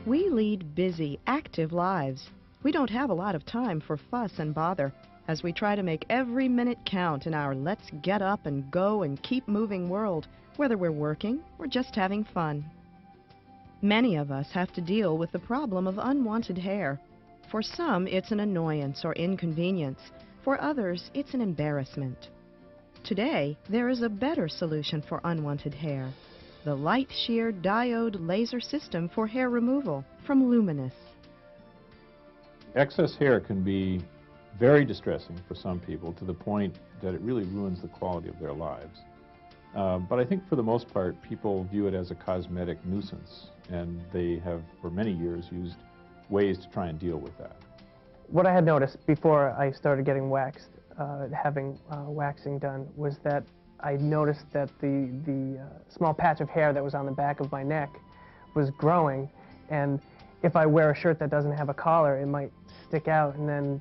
We lead busy, active lives. We don't have a lot of time for fuss and bother as we try to make every minute count in our let's get up and go and keep moving world, whether we're working or just having fun. Many of us have to deal with the problem of unwanted hair. For some, it's an annoyance or inconvenience. For others, it's an embarrassment. Today, there is a better solution for unwanted hair. The LightSheer Diode Laser System for Hair Removal from Lumenis. Excess hair can be very distressing for some people to the point that it really ruins the quality of their lives. But I think for the most part, people view it as a cosmetic nuisance, and they have for many years used ways to try and deal with that. What I had noticed before I started getting waxed, having waxing done, was that I noticed that the small patch of hair that was on the back of my neck was growing, and if I wear a shirt that doesn't have a collar, it might stick out, and then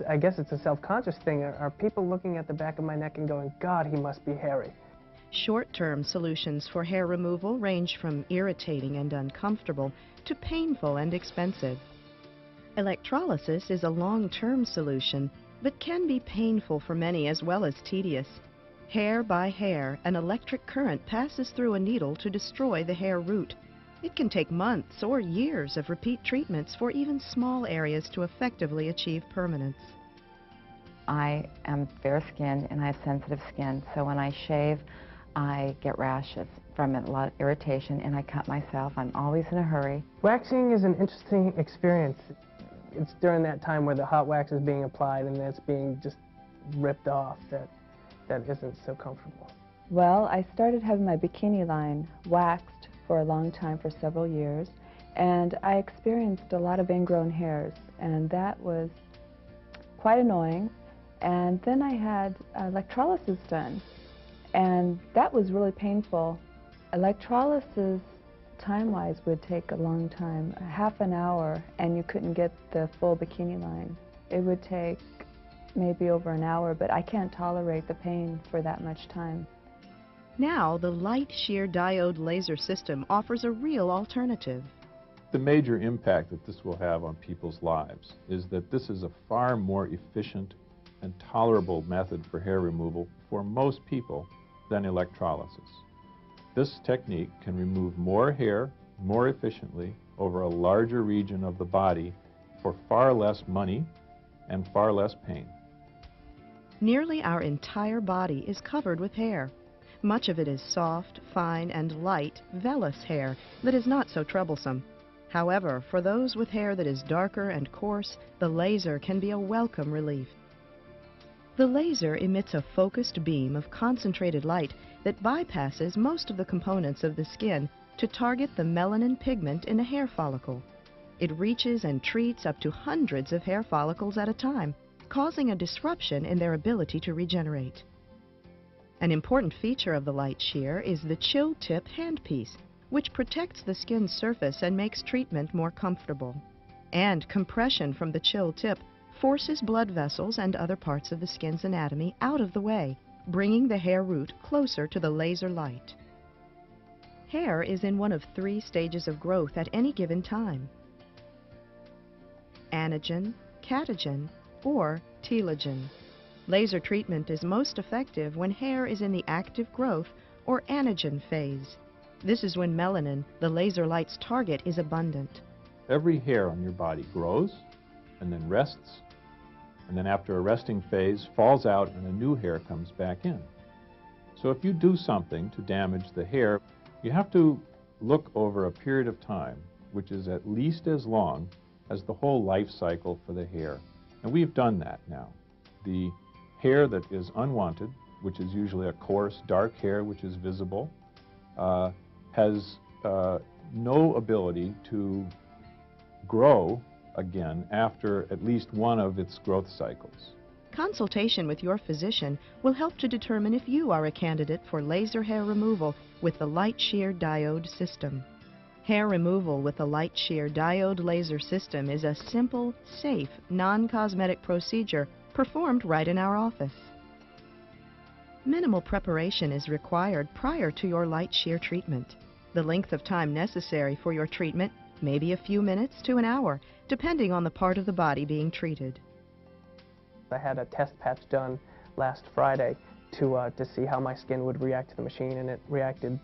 I guess it's a self-conscious thing. Are people looking at the back of my neck and going, God, he must be hairy? Short-term solutions for hair removal range from irritating and uncomfortable to painful and expensive. Electrolysis is a long-term solution, but can be painful for many as well as tedious. Hair by hair, an electric current passes through a needle to destroy the hair root. It can take months or years of repeat treatments for even small areas to effectively achieve permanence. I am fair-skinned and I have sensitive skin, so when I shave, I get rashes from it, a lot of irritation, and I cut myself. I'm always in a hurry. Waxing is an interesting experience. It's during that time where the hot wax is being applied and it's being just ripped off that isn't so comfortable. Well, I started having my bikini line waxed for a long time, for several years, and I experienced a lot of ingrown hairs, and that was quite annoying. And then I had electrolysis done, and that was really painful. Electrolysis, time-wise, would take a long time, half an hour, and you couldn't get the full bikini line. It would take maybe over an hour, but I can't tolerate the pain for that much time. Now, the LightSheer Diode Laser System offers a real alternative. The major impact that this will have on people's lives is that this is a far more efficient and tolerable method for hair removal for most people than electrolysis. This technique can remove more hair more efficiently over a larger region of the body for far less money and far less pain. Nearly our entire body is covered with hair. Much of it is soft, fine, and light, vellus hair that is not so troublesome. However, for those with hair that is darker and coarse, the laser can be a welcome relief. The laser emits a focused beam of concentrated light that bypasses most of the components of the skin to target the melanin pigment in a hair follicle. It reaches and treats up to hundreds of hair follicles at a time, causing a disruption in their ability to regenerate. An important feature of the LightSheer is the chill tip handpiece, which protects the skin's surface and makes treatment more comfortable. And compression from the chill tip forces blood vessels and other parts of the skin's anatomy out of the way, bringing the hair root closer to the laser light. Hair is in one of 3 stages of growth at any given time: anagen, catagen, or telogen. Laser treatment is most effective when hair is in the active growth or anagen phase. This is when melanin, the laser light's target, is abundant. Every hair on your body grows and then rests, and then after a resting phase falls out and a new hair comes back in. So if you do something to damage the hair, you have to look over a period of time which is at least as long as the whole life cycle for the hair. And we've done that now. The hair that is unwanted, which is usually a coarse, dark hair which is visible, has no ability to grow again after at least one of its growth cycles. Consultation with your physician will help to determine if you are a candidate for laser hair removal with the LightSheer Diode System. Hair removal with the LightSheer Diode Laser System is a simple, safe, non-cosmetic procedure performed right in our office. Minimal preparation is required prior to your LightSheer treatment. The length of time necessary for your treatment maybe a few minutes to an hour, depending on the part of the body being treated. I had a test patch done last Friday to see how my skin would react to the machine, and it reacted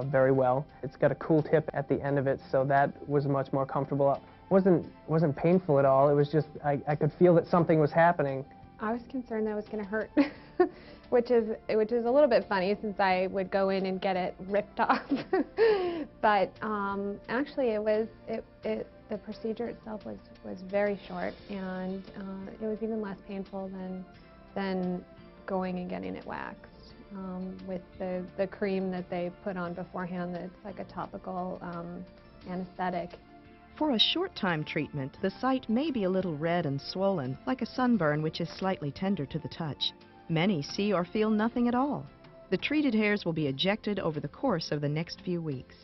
very well. It's got a cool tip at the end of it, so that was much more comfortable. It wasn't painful at all. It was just, I could feel that something was happening. I was concerned that it was going to hurt, which is a little bit funny since I would go in and get it ripped off. But actually, the procedure itself was very short, and it was even less painful than going and getting it waxed with the cream that they put on beforehand. That's like a topical anesthetic. For a short-time treatment, the site may be a little red and swollen, like a sunburn which is slightly tender to the touch. Many see or feel nothing at all. The treated hairs will be ejected over the course of the next few weeks.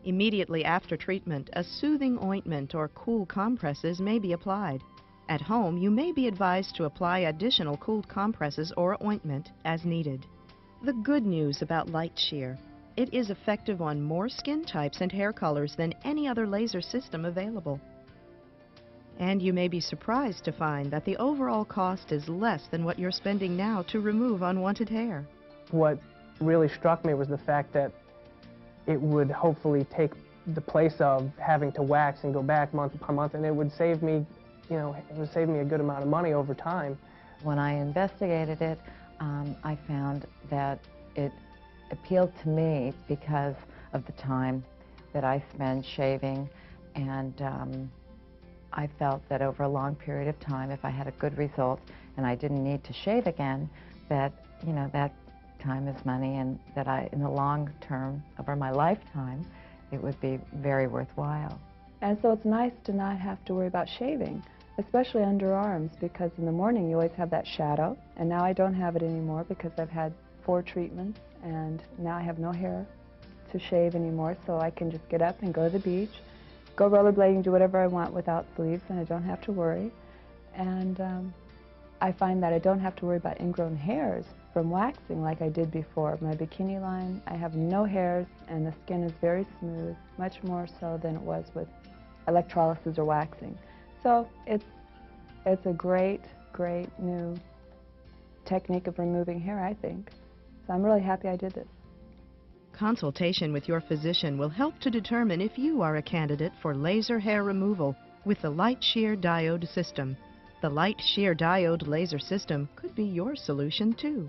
Immediately after treatment, a soothing ointment or cool compresses may be applied. At home, you may be advised to apply additional cooled compresses or ointment as needed. The good news about LightSheer: it is effective on more skin types and hair colors than any other laser system available. And you may be surprised to find that the overall cost is less than what you're spending now to remove unwanted hair. What really struck me was the fact that it would hopefully take the place of having to wax and go back month upon month, and it would save me, it would save me a good amount of money over time. When I investigated it, I found that it appealed to me because of the time that I spend shaving, and I felt that over a long period of time, if I had a good result and I didn't need to shave again, that that time is money, and that in the long term, over my lifetime, it would be very worthwhile. And so it's nice to not have to worry about shaving, especially underarms, because in the morning you always have that shadow, and now I don't have it anymore because I've had 4 treatments, and now I have no hair to shave anymore, so I can just get up and go to the beach, go rollerblading, do whatever I want without sleeves, and I don't have to worry. And I find that I don't have to worry about ingrown hairs from waxing like I did before. My bikini line, I have no hairs, and the skin is very smooth, much more so than it was with electrolysis or waxing. So it's a great, great new technique of removing hair, I think. So I'm really happy I did this. Consultation with your physician will help to determine if you are a candidate for laser hair removal with the LightSheer diode system. The LightSheer diode laser system could be your solution too.